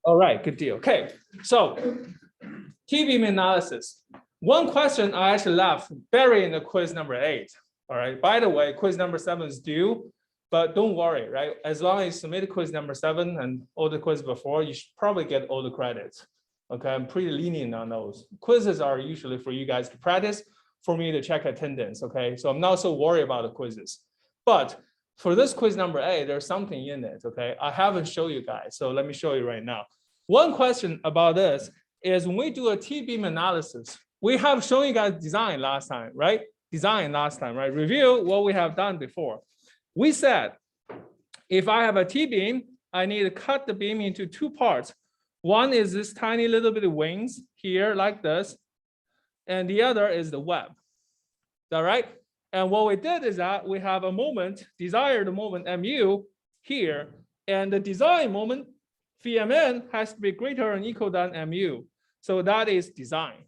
All right, good deal. Okay, so T-beam analysis. One question I actually left buried in the quiz number 8. All right, by the way, quiz number 7 is due, but don't worry, right? As long as you submit quiz number 7 and all the quizzes before, you should probably get all the credits. Okay, I'm pretty lenient on those. Quizzes are usually for you guys to practice, for me to check attendance. Okay, so I'm not so worried about the quizzes. But for this quiz number 8, there's something in it. Okay, I haven't shown you guys, so let me show you right now. One question about this is when we do a T-beam analysis, we have shown you guys design last time, right? Review what we have done before. We said, if I have a T-beam, I need to cut the beam into 2 parts. One is this tiny little bit of wings here like this, and the other is the web. Is that right? And what we did is that we have a moment, desired moment mu here, and the design moment Vmn has to be greater or equal than mu. So that is design.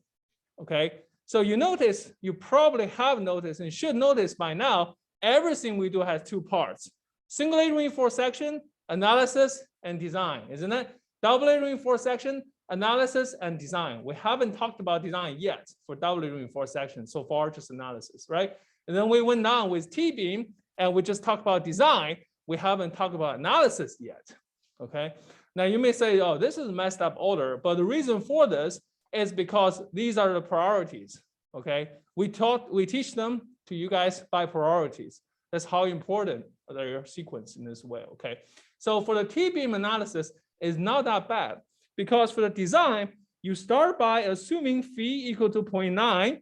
Okay. So you notice, you probably have noticed and should notice by now, everything we do has 2 parts. Singly reinforced section, analysis, and design, isn't it? Doubly reinforced section, analysis, and design. We haven't talked about design yet for doubly reinforced section. So far, just analysis, right? And then we went on with T-beam, and we just talked about design. We haven't talked about analysis yet, okay? Now you may say, oh, this is a messed up order, but the reason for this is because these are the priorities, okay? We teach them to you guys by priorities. That's how important their sequence in this way, okay? So for the T-beam analysis, it's not that bad because for the design, you start by assuming phi equal to 0.9.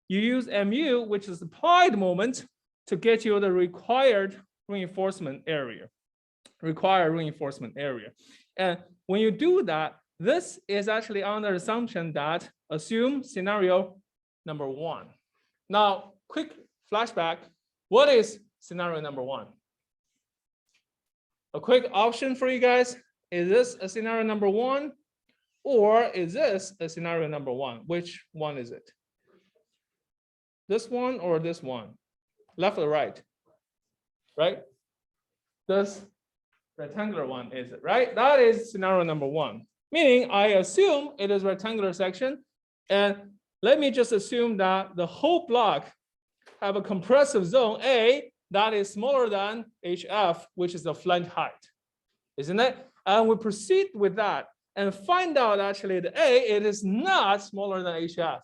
You use mu, which is applied moment, to get you the required reinforcement area. And when you do that, this is actually under assumption that assume scenario number 1. Now, quick flashback. What is scenario number 1? A quick option for you guys. Is this a scenario number 1? Or is this a scenario number 1? Which one is it? This one or this one? Left or right? Right? This rectangular one is it, right? That is scenario number 1. Meaning I assume it is rectangular section. And let me just assume that the whole block have a compressive zone A that is smaller than HF, which is the flange height, isn't it? And we proceed with that and find out actually the A, it is not smaller than HF,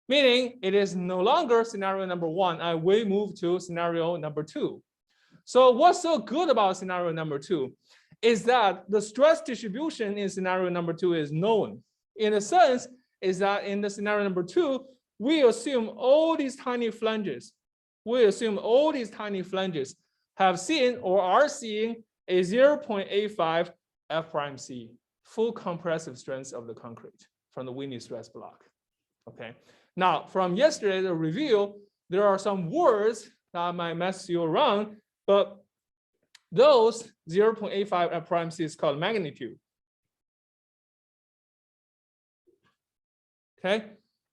meaning it is no longer scenario number 1, and we move to scenario number 2. So what's so good about scenario number 2 is that the stress distribution in scenario number 2 is known. In a sense, is that in the scenario number 2, we assume all these tiny flanges. Have seen or are seeing a 0.85 F'(C), full compressive strength of the concrete from the windy stress block. Okay. Now, from yesterday's review, there are some words that might mess you around, but those 0.85 F'(C) is called magnitude. Okay.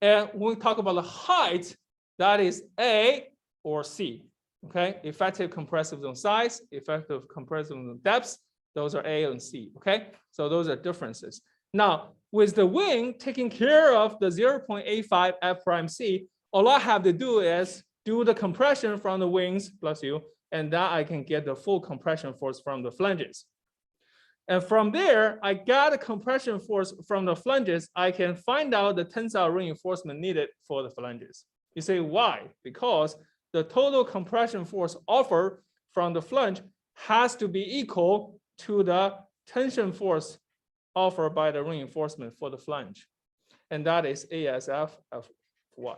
And when we talk about the height, that is A or C. Okay. Effective compressive zone size, effective compressive zone depth, those are A and C. Okay. So those are differences. Now, with the wing taking care of the 0.85 F'(C), all I have to do is do the compression from the wings, bless you, and that I can get the full compression force from the flanges. And from there, I got a compression force from the flanges. I can find out the tensile reinforcement needed for the flanges. You say, why? Because the total compression force offered from the flange has to be equal to the tension force offered by the reinforcement for the flange. And that is ASF Fy.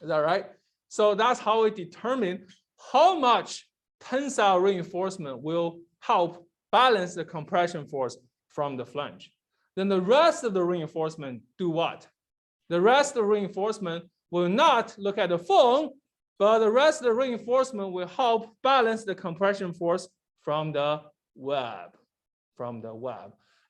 Is that right? So that's how we determine how much tensile reinforcement will help balance the compression force from the flange. Then the rest of the reinforcement do what? The rest of the reinforcement will not look at the foam, but the rest of the reinforcement will help balance the compression force from the web.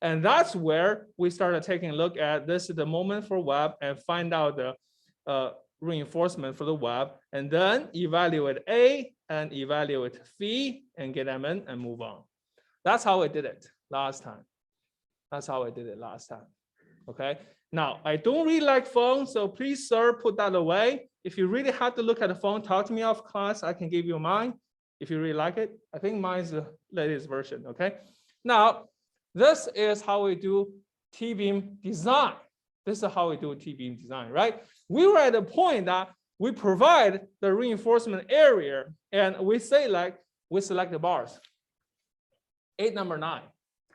And that's where we started taking a look at this is the moment for web and find out the reinforcement for the web, and then evaluate A and evaluate phi and get them in and move on. That's how I did it last time. That's how I did it last time. Okay. Now, I don't really like phone, so please, sir, put that away. If you really have to look at the phone, talk to me off class. I can give you mine if you really like it. I think mine's the latest version. Okay. Now, this is how we do T-beam design. This is how we do T-beam design, right? We were at the point that we provide the reinforcement area, and we say like we select the bars. 8, number 9.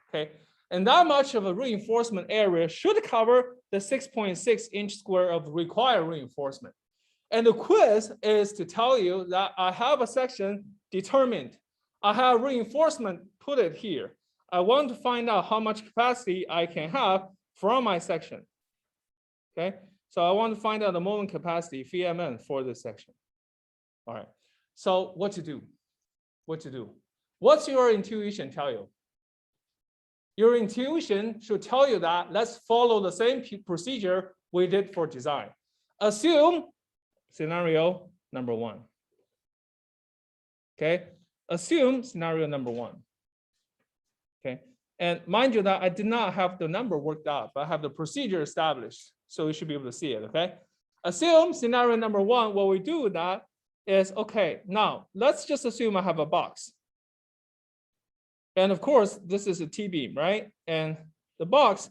Okay. And that much of a reinforcement area should cover the 6.6 inch square of required reinforcement. And the quiz is to tell you that I have a section determined. I have reinforcement put it here. I want to find out how much capacity I can have from my section. Okay, so I want to find out the moment capacity, Phi for this section. All right, so what to do? What to do? What's your intuition tell you? Your intuition should tell you that let's follow the same procedure we did for design. Assume scenario number 1. Okay, assume scenario number 1. Okay, and mind you that I did not have the number worked out, but I have the procedure established, so you should be able to see it. Okay, assume scenario number 1. What we do with that is, okay, now let's just assume I have a box. And of course, this is a T-beam, right? And the box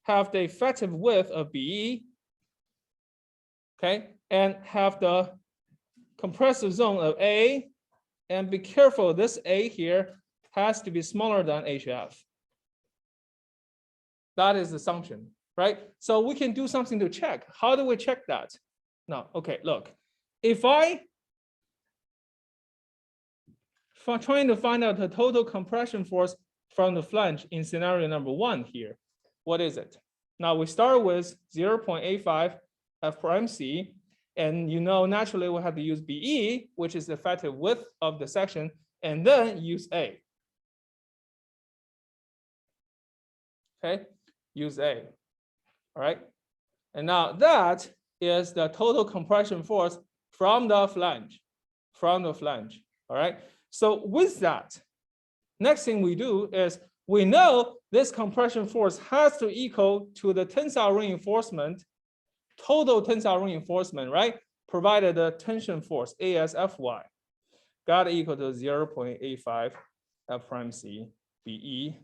have the effective width of BE, okay? And have the compressive zone of A. And be careful, this A here has to be smaller than HF. That is the assumption, right? So we can do something to check. How do we check that? Now, okay, look, if I'm trying to find out the total compression force from the flange in scenario number 1 here, what is it? Now we start with 0.85 F prime C, and you know naturally we have to use BE, which is the effective width of the section, and then use A. Okay, use A. All right, and now that is the total compression force from the flange, all right? So with that, next thing we do is we know this compression force has to equal to the tensile reinforcement, total tensile reinforcement, right? Provided the tension force, ASFY, got to equal to 0.85 F prime C, BE,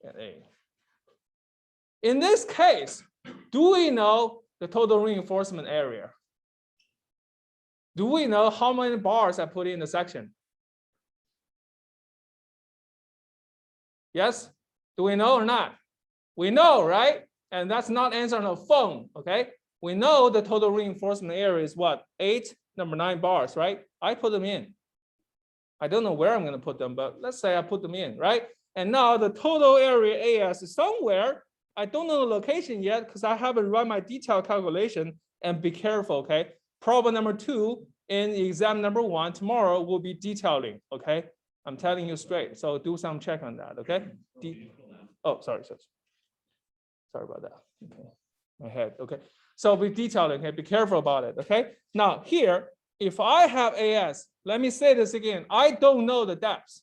and A. In this case, do we know the total reinforcement area? Do we know how many bars I put in the section? Yes? Do we know or not? We know, right? And that's not answer on the phone, okay? We know the total reinforcement area is what? 8, number 9 bars, right? I put them in. I don't know where I'm going to put them, but let's say I put them in, right? And now the total area AS is somewhere. I don't know the location yet because I haven't run my detailed calculation. And be careful, okay? Problem number 2 in exam number 1 tomorrow will be detailing, okay? I'm telling you straight. So do some check on that, okay? Oh, sorry. Sorry about that. Okay, my head. Okay, so be detailing. Okay, be careful about it. Okay. Now here, if I have AS, let me say this again. I don't know the depths.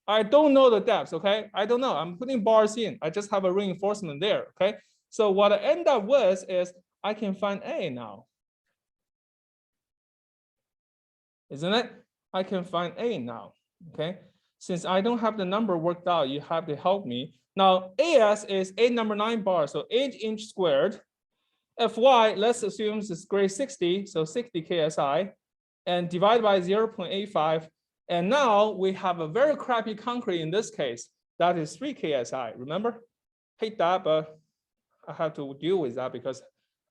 I don't know the depths. Okay, I don't know. I'm putting bars in. I just have a reinforcement there. Okay. So what I end up with is I can find A now. Isn't it? I can find A now. Okay. Since I don't have the number worked out, you have to help me. Now, AS is 8 number 9 bars, so 8 inch squared. FY, let's assume it's grade 60, so 60 KSI, and divide by 0.85. And now we have a very crappy concrete in this case. That is 3 KSI, remember? Hate that, but I have to deal with that because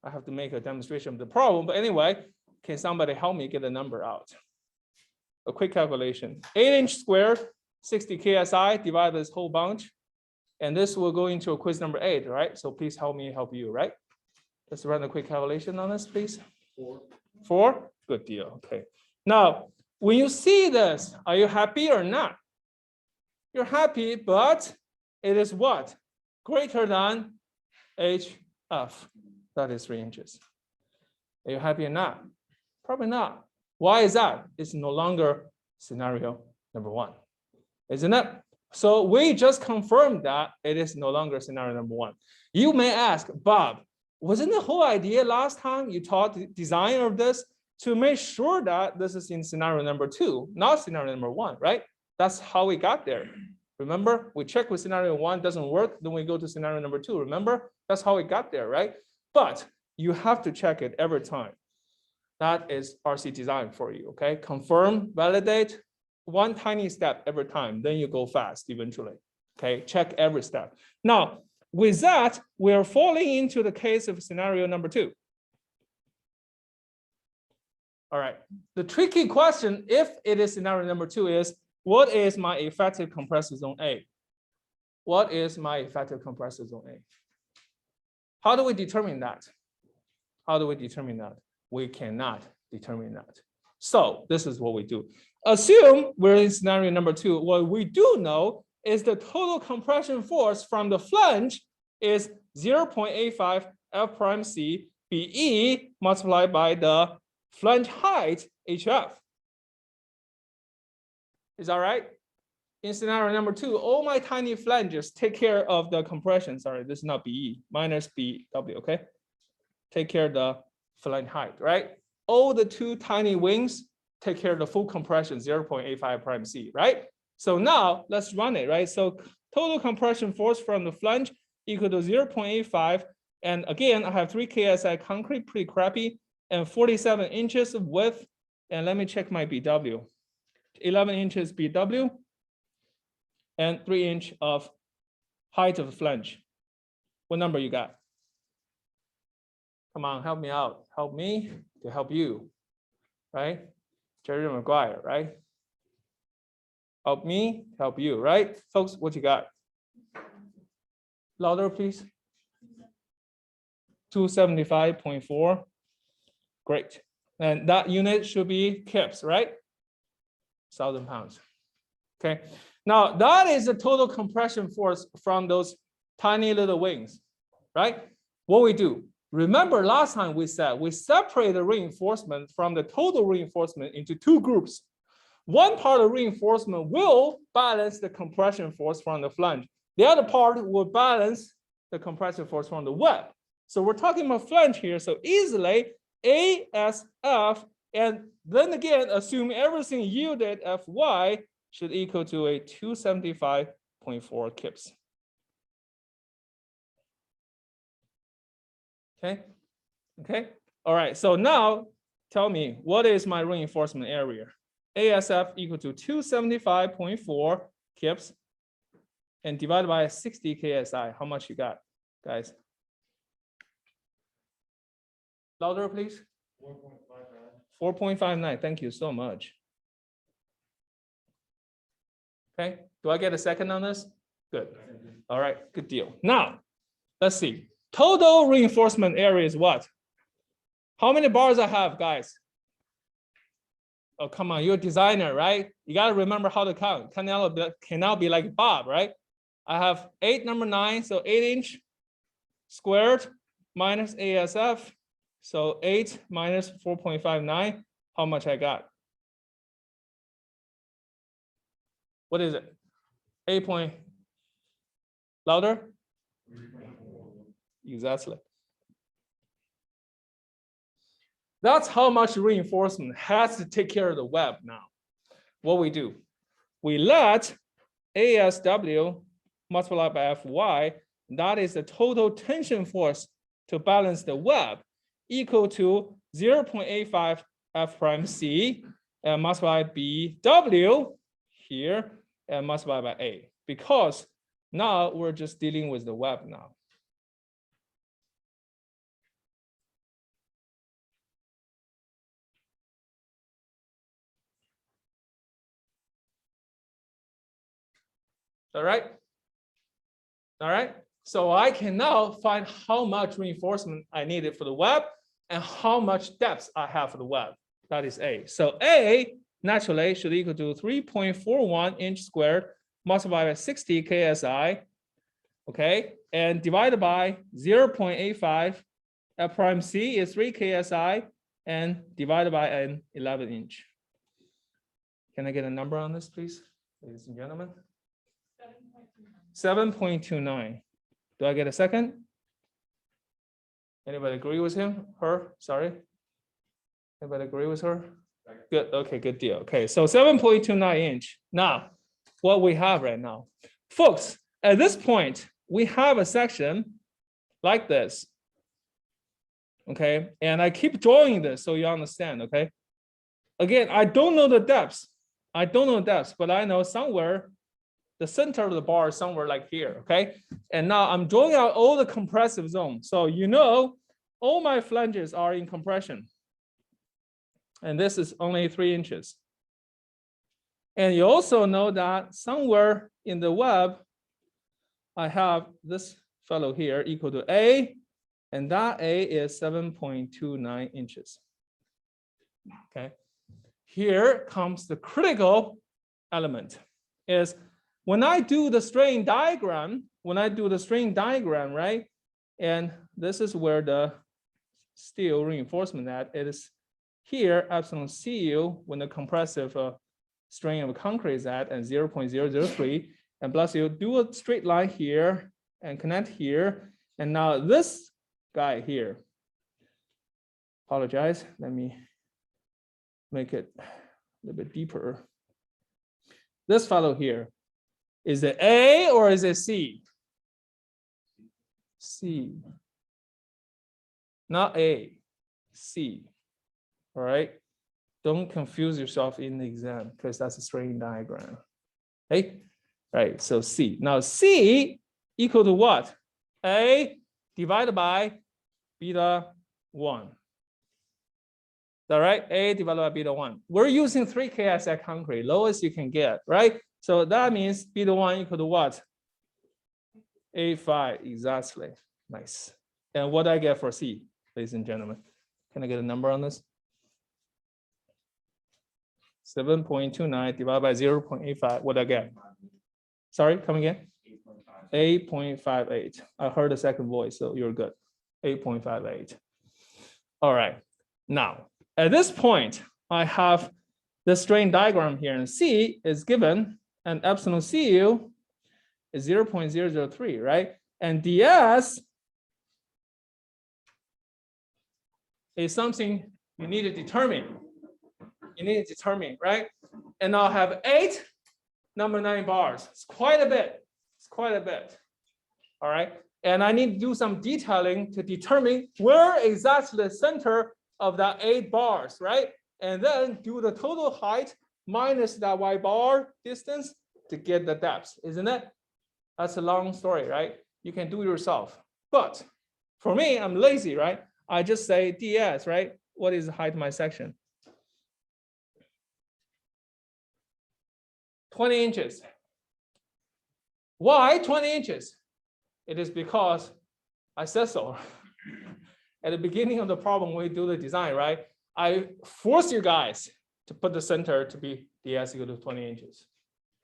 I have to make a demonstration of the problem. But anyway, can somebody help me get the number out? A quick calculation. 8 inch squared, 60 KSI, divide this whole bunch. And this will go into a quiz number 8, right? So please help me help you, right? Let's run a quick calculation on this, please. 4? Good deal, okay. Now, when you see this, are you happy or not? You're happy, but it is what? Greater than HF. That is 3 inches. Are you happy or not? Probably not. Why is that? It's no longer scenario number 1, isn't it? So we just confirmed that it is no longer scenario number 1. You may ask, Bob, wasn't the whole idea last time you taught the design of this to make sure that this is in scenario number 2, not scenario number 1, right? That's how we got there. Remember, we check with scenario 1 doesn't work, then we go to scenario number 2. Remember, that's how we got there, right? But you have to check it every time. That is RC design for you, okay? Confirm, validate, one tiny step every time, then you go fast eventually, okay? Check every step. Now, with that, we're falling into the case of scenario number 2. All right, the tricky question, if it is scenario number 2, is what is my effective compressor zone A? What is my effective compressor zone A? How do we determine that? How do we determine that? We cannot determine that. So this is what we do. Assume we're in scenario number 2. What we do know is the total compression force from the flange is 0.85 F prime C BE multiplied by the flange height HF. Is that right? In scenario number 2, all my tiny flanges take care of the compression. Sorry, this is not BE, minus BW, okay? Take care of the flange height, right? All the 2 tiny wings take care of the full compression, 0.85 prime C, right? So now let's run it, right? So total compression force from the flange equal to 0.85. And again, I have 3 KSI concrete, pretty crappy, and 47 inches of width. And let me check my BW. 11 inches BW and 3 inch of height of the flange. What number you got? Come on, help me out. Help me to help you, right? Jerry Maguire, right? Help me, help you, right? Folks, what you got? Louder, please. 275.4. Great. And that unit should be kips, right? 1,000 pounds. Okay. Now that is the total compression force from those tiny little wings, right? What we do, remember last time we said we separate the reinforcement from the total reinforcement into 2 groups. One part of reinforcement will balance the compression force from the flange. The other part will balance the compression force from the web. So we're talking about flange here. So easily ASF, and then again, assume everything yielded Fy should equal to a 275.4 kips. Okay. Okay. All right. So now tell me, what is my reinforcement area? ASF equal to 275.4 kips and divided by 60 KSI. How much you got, guys? Louder, please. 4.59. 4.59. Thank you so much. Okay. Do I get a second on this? Good. All right. Good deal. Now, let's see. Total reinforcement area is what? How many bars I have, guys? Oh, come on. You're a designer, right? You got to remember how to count. Cannot be like Bob, right? I have 8 number 9. So 8 inch squared minus ASF. So 8 minus 4.59, how much I got? What is it? 8 point, louder? Exactly. That's how much reinforcement has to take care of the web now. What we do, we let ASW multiplied by Fy, that is the total tension force to balance the web, equal to 0.85 F prime C and multiplied by BW here and multiplied by A, because now we're just dealing with the web now. All right. All right. So I can now find how much reinforcement I needed for the web and how much depth I have for the web. That is A. So A naturally should equal to 3.41 inch squared multiplied by 60 KSI, okay, and divided by 0.85. F prime C is 3 KSI and divided by an 11 inch. Can I get a number on this, please, ladies and gentlemen? 7.29. Do I get a second? Anybody agree with him? Her? Sorry. Anybody agree with her? Good. Okay, good deal. Okay, so 7.29 inch. Now, what we have right now, folks, at this point, we have a section like this. Okay, and I keep drawing this so you understand. Okay, again, I don't know the depths. I don't know the depths, but I know somewhere the center of the bar is somewhere like here. Okay, and now I'm drawing out all the compressive zones. So you know, all my flanges are in compression. And this is only 3 inches. And you also know that somewhere in the web, I have this fellow here equal to A, and that A is 7.29 inches. Okay. Here comes the critical element is when I do the strain diagram, right? And this is where the steel reinforcement at it is here, epsilon Cu, when the compressive strain of concrete is at 0.003, and plus you do a straight line here and connect here. And now this guy here, apologize, let me make it a little bit deeper. This fellow here, is it A or is it C? C, not A, C. All right, don't confuse yourself in the exam because that's a strain diagram. Okay, right, so C. Now C equal to what? A divided by beta 1. All right, A divided by beta 1. We're using 3 KSI concrete, lowest you can get, right? So that means beta 1 equal to what? A5, exactly. Nice. And what do I get for C, ladies and gentlemen? Can I get a number on this? 7.29 divided by 0.85. What do I get? Sorry, come again? 8.58. I heard the second voice, so you're good. 8.58. All right. Now, at this point, I have the strain diagram here, and C is given, and epsilon Cu is 0.003, right? And ds is something you need to determine. Right? And I'll have 8 number 9 bars. It's quite a bit. All right. And I need to do some detailing to determine where exactly the center of that 8 bars, right? And then do the total height minus that y bar distance to get the depth, isn't it? That's a long story, right? You can do it yourself. But for me, I'm lazy, right? I just say ds, right? What is the height of my section? 20 inches. Why 20 inches? It is because I said so. At the beginning of the problem, when we do the design, right? I force you guys to put the center to be ds equal to 20 inches.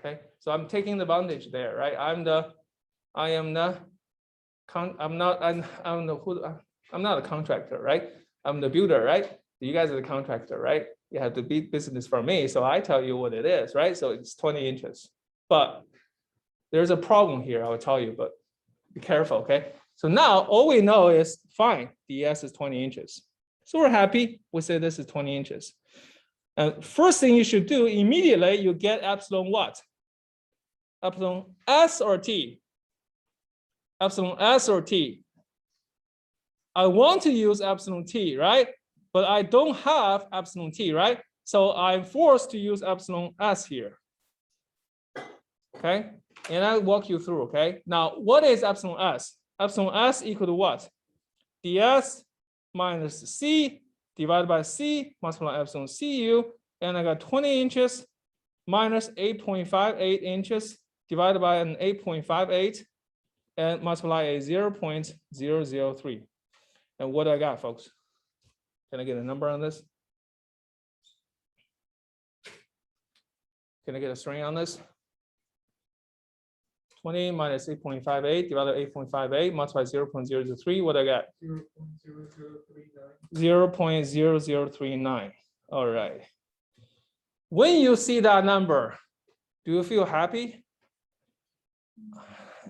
Okay, so I'm taking the advantage there, right? I'm not a contractor, right? I'm the builder, right? You guys are the contractor, right? You have to be business for me, so I tell you what it is, right? So it's 20 inches. But there's a problem here, I will tell you, but be careful, okay? So now all we know is fine, ds is 20 inches. So we're happy, we say this is 20 inches. And first thing you should do immediately, you get epsilon what? Epsilon s or t? Epsilon s or t? I want to use epsilon t, right? But I don't have epsilon t, right? So I'm forced to use epsilon s here. Okay, and I'll walk you through, okay? Now, what is epsilon s? Epsilon s equal to what? ds minus c divided by c multiplied by epsilon cu, and I got 20 inches minus 8.58 inches divided by an 8.58 and multiply a 0.003. And what do I got, folks? Can I get a number on this? Can I get a string on this? 20 minus 8.58 divided by 8.58 multiplied by 0.003. What do I got? 0.0039. All right. When you see that number, do you feel happy?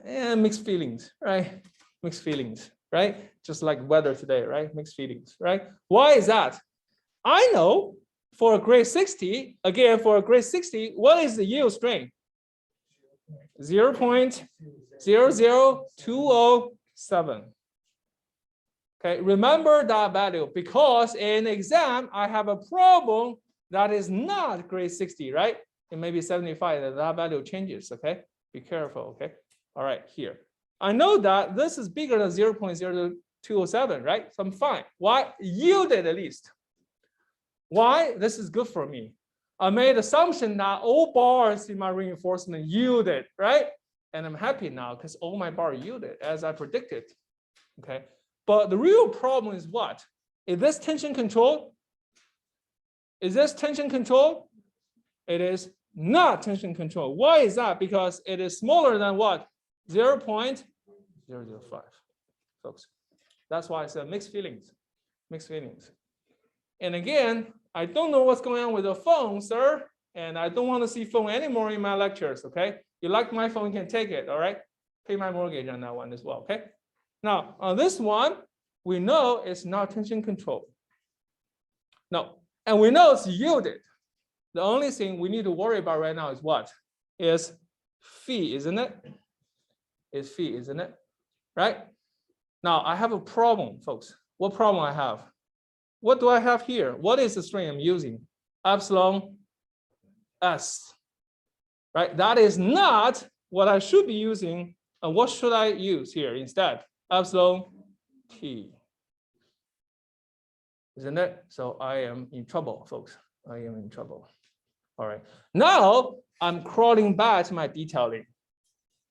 And mixed feelings, right? Mixed feelings, right? Just like weather today, right? Mixed feelings, right? Why is that? I know for a grade 60, again, for a grade 60, what is the yield strength? 0.00207. Okay, remember that value because in exam, I have a problem that is not grade 60, right? It may be 75, that value changes, okay? Be careful, okay? All right, here. I know that this is bigger than 0.0207, right? So I'm fine. Why? Yielded at least. Why? This is good for me. I made assumption that all bars in my reinforcement yielded, right? And I'm happy now because all my bar yielded as I predicted, okay? But the real problem is what? Is this tension control? Is this tension control? It is not tension control. Why is that? Because it is smaller than what? 0.005, folks. That's why I said mixed feelings, mixed feelings. And again, I don't know what's going on with the phone, sir. And I don't want to see phone anymore in my lectures, okay? You like my phone, you can take it, all right? Pay my mortgage on that one as well, okay? Now, on this one, we know it's not tension control. No, and we know it's yielded. The only thing we need to worry about right now is what? Is phi, isn't it? Is phi, isn't it? Right? Now, I have a problem, folks. What problem I have? What do I have here? What is the string I'm using? Epsilon S, right? That is not what I should be using. And what should I use here instead? Epsilon T, isn't it? So I am in trouble, folks. I am in trouble. All right. Now I'm crawling back to my detailing.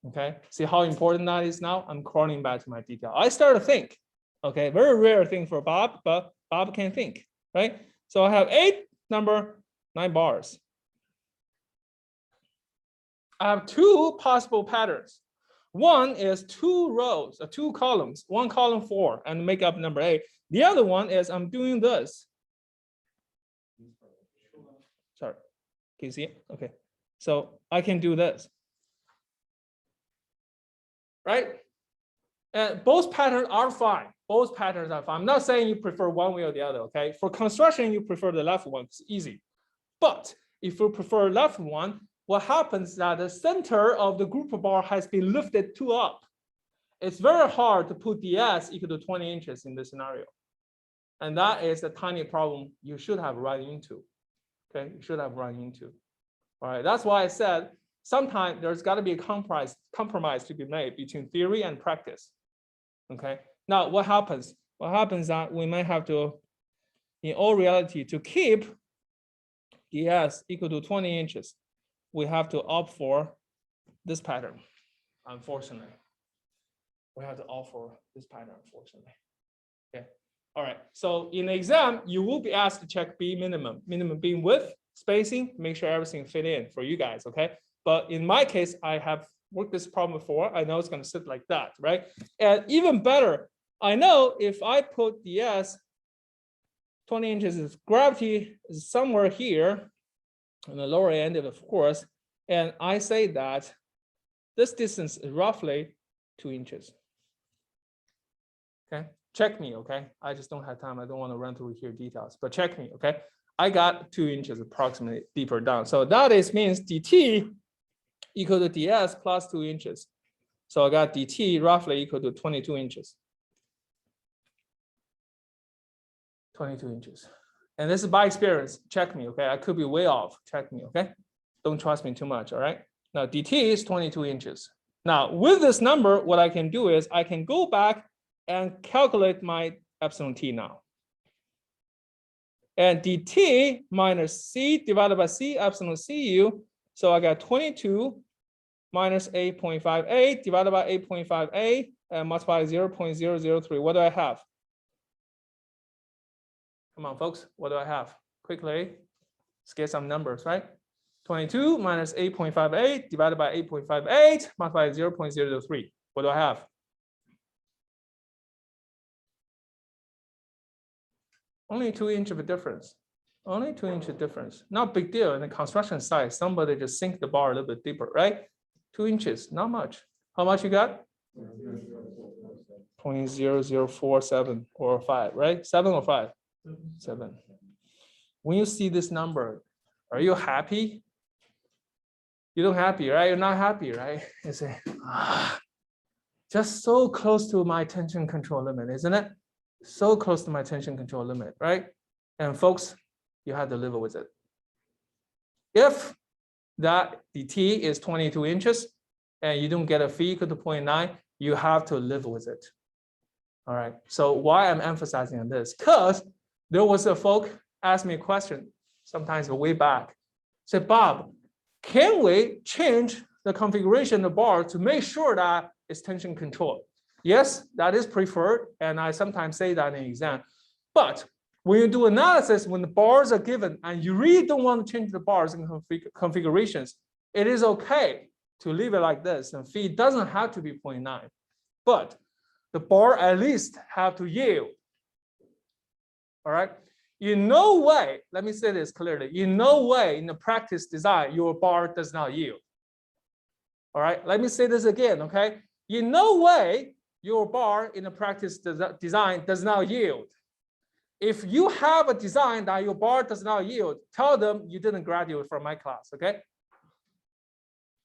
Okay. See how important that is now? I'm crawling back to my detail. I start to think. Okay. Very rare thing for Bob, but Bob can think, right? So I have 9 bars. I have 2 possible patterns. One is 2 rows, 2 columns, 1 column 4, and make up number 8. The other one is I'm doing this. Sorry, can you see it? Okay, so I can do this, right? And both patterns are fine. Both patterns are fine. I'm not saying you prefer one way or the other, okay? For construction, you prefer the left one, it's easy. But if you prefer left one, what happens is that the center of the group bar has been lifted 2 up. It's very hard to put ds equal to 20 inches in this scenario. And that is a tiny problem you should have run into. Okay, you should have run into. All right, that's why I said sometimes there's got to be a compromise to be made between theory and practice. Okay, now what happens? What happens that we might have to, in all reality, to keep ds equal to 20 inches, we have to opt for this pattern, unfortunately. We have to opt for this pattern, unfortunately. Okay. All right. So in the exam, you will be asked to check B minimum, minimum being width, spacing, make sure everything fit in for you guys. Okay. But in my case, I have worked this problem before. I know it's going to sit like that, right? And even better, I know if I put ds 20 inches of gravity is somewhere here on the lower end, of course, and I say that this distance is roughly 2 inches. Okay, check me, okay? I just don't have time. I don't want to run through here details, but check me, okay? I got 2 inches approximately deeper down. So that is means dt equal to ds plus 2 inches. So I got dt roughly equal to 22 inches. 22 inches. And this is by experience. Check me, okay? I could be way off. Check me, okay? Don't trust me too much, all right? Now, dt is 22 inches. Now, with this number, what I can do is I can go back and calculate my epsilon t now. And dt minus c divided by c epsilon cu. So I got 22 minus 8.58 divided by 8.58 and multiply 0.003. What do I have? Come on, folks. What do I have? Quickly, let's get some numbers, right? 22 minus 8.58 divided by 8.58 multiplied 0.003. What do I have? Only 2 inches of difference. Only 2 inches difference. Not big deal. In the construction site, somebody just sink the bar a little bit deeper, right? 2 inches, not much. How much you got? 0.0047 or 5, right? 7 or 5? 7. When you see this number, are you happy? You don't happy, right? You're not happy, right? You say, just so close to my tension control limit, isn't it? So close to my tension control limit, right? And folks, you have to live with it. If that dt is 22 inches and you don't get a phi equal to 0.9, you have to live with it. All right, so why I'm emphasizing on this? Because there was a folk asked me a question sometimes way back. Said, Bob, can we change the configuration of the bar to make sure that it's tension controlled? Yes, that is preferred, and I sometimes say that in exam. But when you do analysis, when the bars are given and you really don't want to change the bars and configurations, it is okay to leave it like this, and phi doesn't have to be 0.9. But the bar at least have to yield. All right. In no way, let me say this clearly, in no way in the practice design, your bar does not yield. All right, let me say this again, okay? In no way, your bar in the practice design does not yield. If you have a design that your bar does not yield, tell them you didn't graduate from my class, okay?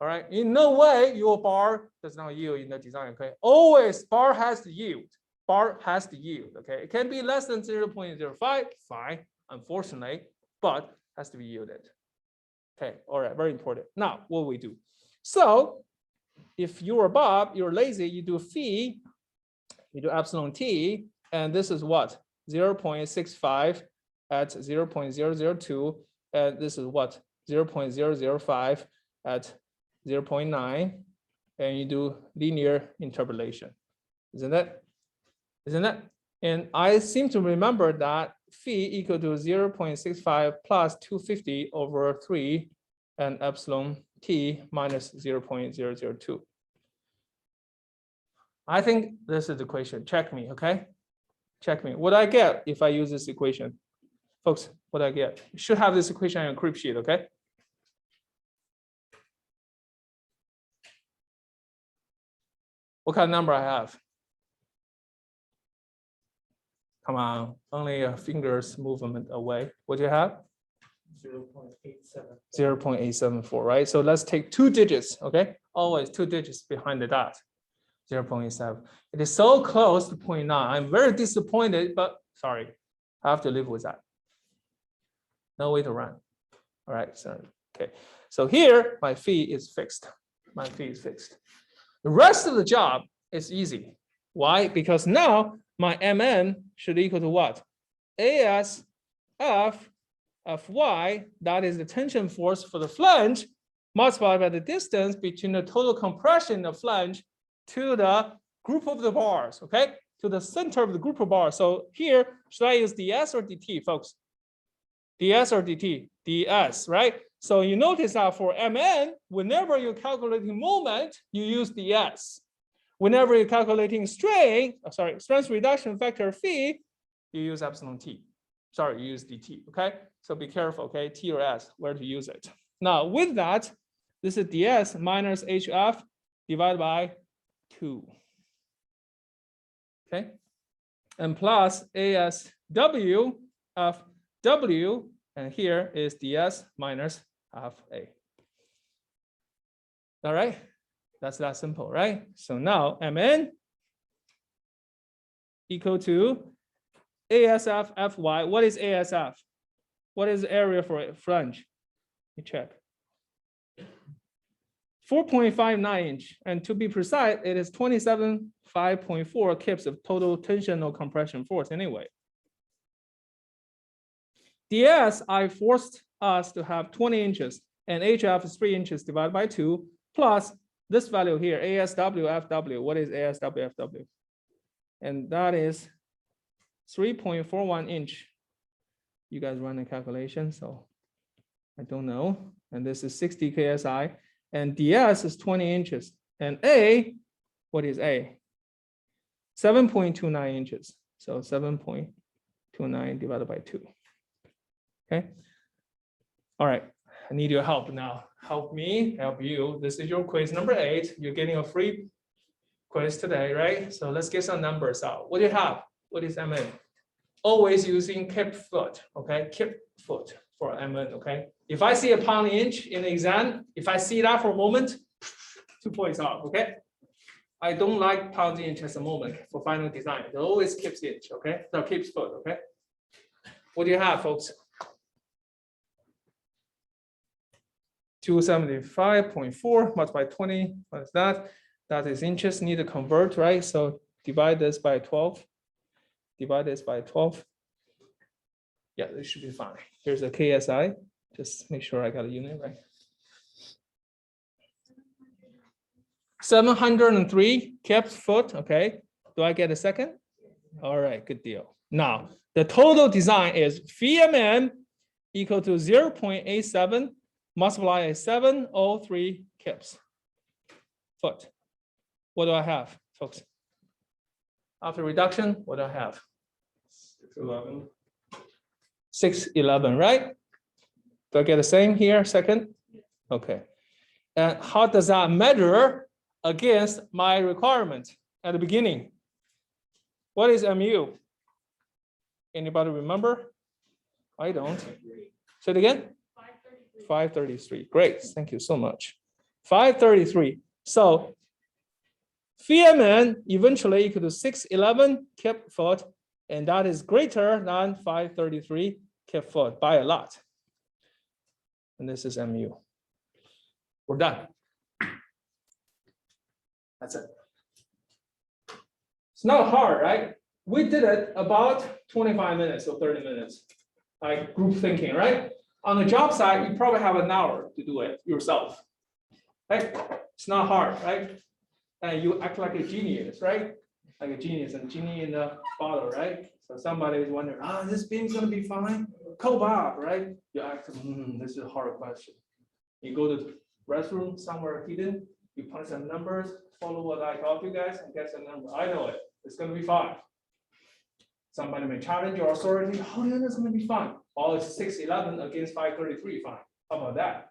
All right, in no way your bar does not yield in the design, okay? Always bar has to yield. Bar has to yield, okay? It can be less than 0.05, fine, unfortunately, but has to be yielded. Okay, all right, very important. Now, what do we do? So, if you're Bob, you're lazy, you do phi, you do epsilon t, and this is what? 0.65 at 0.002, and this is what? 0.005 at 0.9, and you do linear interpolation, isn't it? Isn't it? And I seem to remember that phi equal to 0.65 plus 250 over 3 and epsilon t minus 0.002. I think this is the equation. Check me, okay? Check me. What do I get if I use this equation? Folks, what do I get? You should have this equation on your crib sheet, okay? What kind of number I have? Come on, only a finger's movement away. What do you have? 0.874, right? So let's take 2 digits, okay? Always 2 digits behind the dot, 0.87. It is so close to 0.9. I'm very disappointed, but sorry, I have to live with that. No way to run. All right, so, okay. So here, my phi is fixed. My phi is fixed. The rest of the job is easy. Why? Because now my Mn should equal to what? As F Fy, that is the tension force for the flange, multiplied by the distance between the total compression of flange to the group of the bars, okay? To the center of the group of bars. So here, should I use ds or dt, folks? ds or dt? ds, right? So you notice that for Mn, whenever you're calculating moment, you use ds. Whenever you're calculating strain, stress reduction factor phi, you use epsilon t. Sorry, you use dt, okay? So be careful, okay? T or s, where to use it. Now, with that, this is ds minus hf divided by 2. Okay? And plus asw of w, and here is ds minus half a. All right? That's that simple, right? So now Mn equal to ASF Fy. What is ASF? What is the area for a flange? Let me check. 4.59 inch. And to be precise, it is 27.5.4 kips of total tensional compression force anyway. ds, I forced us to have 20 inches, and HF is 3 inches divided by 2, plus this value here, ASW FW. What is ASW FW? And that is 3.41 inch. You guys run the calculation, so I don't know. And this is 60 KSI, and ds is 20 inches. And A, what is A? 7.29 inches. So 7.29 divided by 2. Okay. All right. I need your help now. help me, help you. This is your quiz number 8. You're getting a free quiz today, right? So let's get some numbers out. What do you have? What is MN? Always using kept foot, okay? Kept foot for MN, okay? If I see a pound inch in the exam, if I see that for a moment, 2 points off, okay? I don't like pound inch as a moment for final design. It always keeps inch, okay? No, keeps foot, okay? What do you have, folks? 275.4 multiplied 20, what is that? That is inches, need to convert, right? So divide this by 12. Divide this by 12. Yeah, this should be fine. Here's a KSI. Just make sure I got a unit right. 703 kept foot, okay. Do I get a second? All right, good deal. Now, the total design is phi equal to 0.87 multiply by 703 kips foot. What do I have, folks? After reduction, what do I have? 611. 611, right? Do I get the same here, second? Okay. And how does that measure against my requirement at the beginning? What is MU? Anybody remember? I don't. Say it again. 533. Great. Thank you so much. 533. So phi MN eventually equal to 611 kip foot, and that is greater than 533 kip foot by a lot. And this is MU. We're done. That's it. It's not hard, right? We did it about 25 minutes or 30 minutes, like group thinking, right? On the job site, you probably have an hour to do it yourself, right? It's not hard, right? And you act like a genius, right? Like a genius and genie in the bottle, right? So somebody is wondering, this beam's gonna be fine. Bob, right? You act, this is a hard question. You go to the restroom somewhere hidden, you punch some numbers, follow what I taught you guys, and get some number. I know it. It's gonna be fine. Somebody may challenge your authority. How do you know it's gonna be fine? Well, it's 611 against 533, fine. How about that?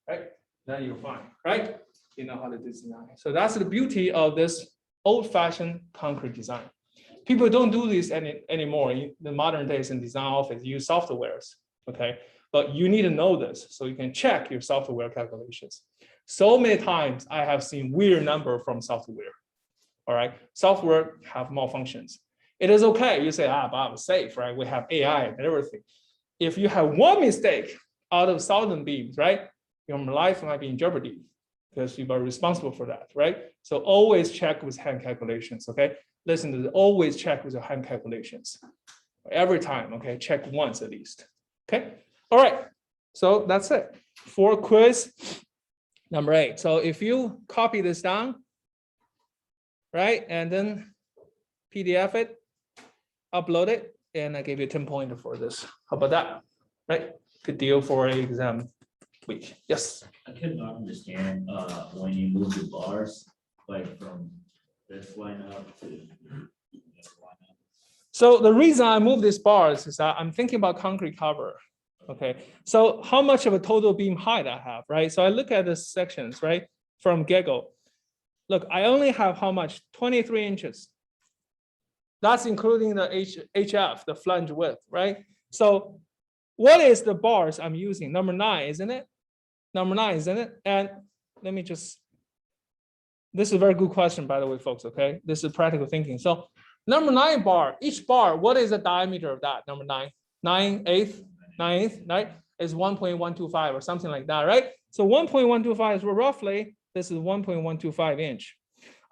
Right? Then you're fine, right? You know how to design. So that's the beauty of this old-fashioned concrete design. People don't do this anymore in the modern days in design office, use softwares, okay? But you need to know this so you can check your software calculations. So many times I have seen weird number from software, all right? Software have malfunctions. It is okay, you say, Bob, it's safe, right? We have AI and everything. If you have one mistake out of 1,000 beams, right? Your life might be in jeopardy because you are responsible for that, right? So always check with hand calculations, okay? Listen to this, always check with your hand calculations. Every time, okay? Check once at least, okay? All right, so that's it for quiz number 8. So if you copy this down, right? And then PDF it, upload it, and I gave you 10 points for this. How about that? Right? Good deal for an exam week. Yes. I could not understand when you move the bars, like from this lineup to this lineup. So the reason I move these bars is that I'm thinking about concrete cover. Okay. So how much of a total beam height I have, right? So I look at the sections, right? From get-go. Look, I only have how much? 23 inches. That's including the HF, the flange width, right? So what is the bars I'm using? Number 9, isn't it? Number 9, isn't it? And let me just, this is a very good question, by the way, folks, okay? This is practical thinking. So number 9 bar, each bar, what is the diameter of that? Number 9, 9/8, right? Is 1.125 or something like that, right? So 1.125 is roughly, this is 1.125 inch.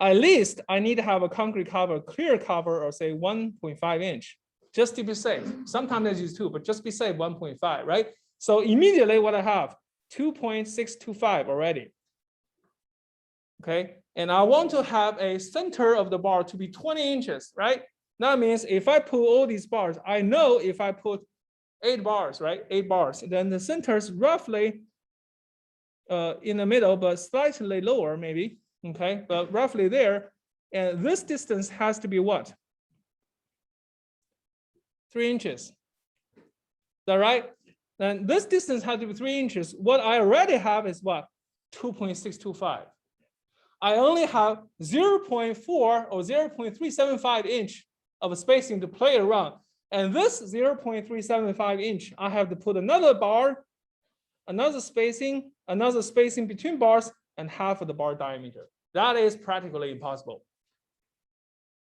At least I need to have a concrete cover, clear cover, or say 1.5 inch, just to be safe. Sometimes I use 2, but just be safe, 1.5, right? So immediately what I have, 2.625 already. Okay, and I want to have a center of the bar to be 20 inches, right? That means if I put all these bars, I know if I put 8 bars, right? 8 bars, then the center is roughly in the middle, but slightly lower maybe. Okay, but roughly there, and this distance has to be what? 3 inches. Is that right? then this distance has to be 3 inches. What I already have is what? 2.625. I only have 0.4 or 0.375 inch of spacing to play around. And this 0.375 inch, I have to put another bar, another spacing between bars, and half of the bar diameter. That is practically impossible,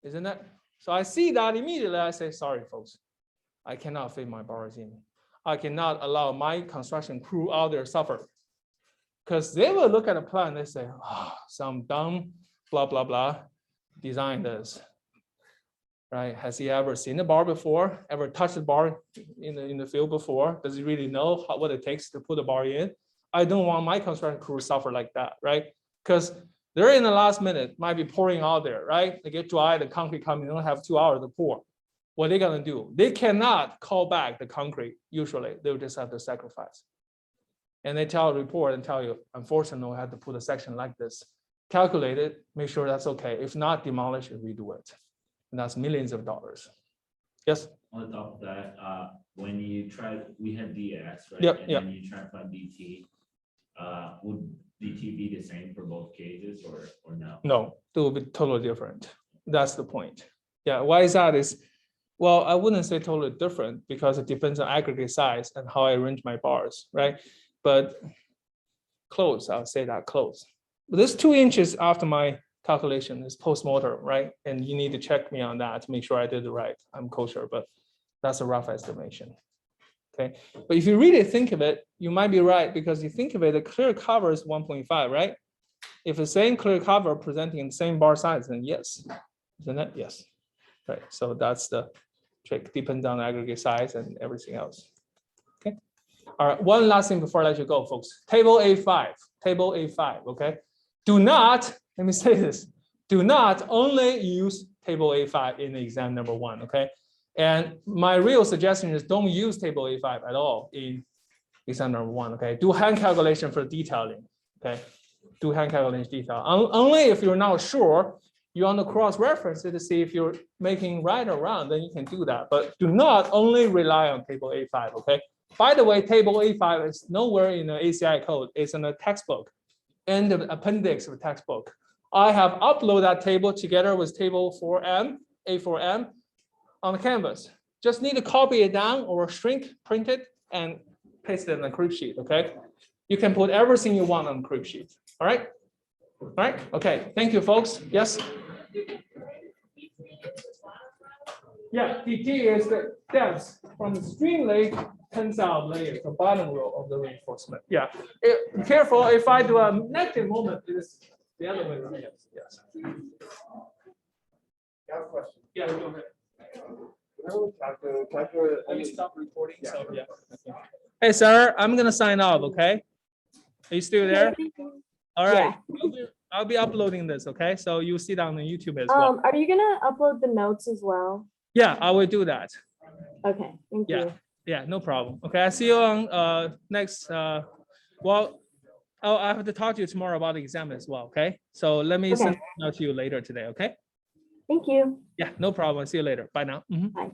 isn't it? So I see that immediately. I say, sorry, folks, I cannot fit my bars in. I cannot allow my construction crew out there suffer. Because they will look at a plan, they say, oh, some dumb, blah, blah, blah, design this. Right? Has he ever seen a bar before? Ever touched a bar in the field before? Does he really know what it takes to put a bar in? I don't want my construction crew to suffer like that, right? Because they're in the last minute, might be pouring out there, right? They get dry, the concrete coming, they don't have 2 hours to pour. What are they gonna do? They cannot call back the concrete, usually. They'll just have to sacrifice. And they tell a report and tell you, unfortunately, I had to put a section like this. Calculate it, make sure that's okay. If not, demolish and redo it. And that's millions of dollars. Yes? On top of that, when you try, we had DS, right? Yep, and yep. then you try to find DT. Would DT be the same for both cases or no? No, it will be totally different. That's the point. Yeah, why is that is, well, I wouldn't say totally different because it depends on aggregate size and how I arrange my bars, right? But close, I'll say that close. But this 2 inches after my calculation is post-mortem, right? And you need to check me on that to make sure I did it right. I'm kosher, but that's a rough estimation. Okay, but if you really think of it, you might be right because you think of it, the clear cover is 1.5, right? If the same clear cover presenting the same bar size, then yes, isn't it? Yes, right. So that's the trick. Depends on the aggregate size and everything else. Okay. All right. One last thing before I let you go, folks. Table A5. Table A5. Okay. Do not. Let me say this. Do not only use table A5 in exam number 1. Okay. And my real suggestion is don't use table A5 at all in exam number 1. Okay. Do hand calculation for detailing. Okay. Do hand calculation detail. Only if you're not sure, you want to cross-reference it to see if you're making right or wrong, then you can do that. But do not only rely on table A5, okay? By the way, table A5 is nowhere in the ACI code. It's in the textbook and the appendix of the textbook. I have uploaded that table together with table 4M, A4M on the canvas. Just need to copy it down or shrink, print it, and paste it in the crib sheet, okay? You can put everything you want on the crib sheet. All right. All right. Okay. Thank you, folks. Yes. Yeah. DT is the depth from the stream leg tensile layer, the bottom row of the reinforcement. Yeah. Be careful. If I do a negative moment, it is the other way around. Yes. Yes. I have a question. Yeah. Go ahead. Let me stop recording. Yeah. So yeah. Okay. Hey, sir. I'm gonna sign off. Okay. Are you still there? All right, I'll be uploading this, okay? So you'll see that on the YouTube as well. Are you gonna upload the notes as well? Yeah, I will do that. Okay, thank you. Yeah, no problem. Okay, I see you on next, well, I have to talk to you tomorrow about the exam as well, okay? So let me send it out to you later today, okay? Thank you. Yeah, no problem. See you later. Bye now. Mhm. Bye.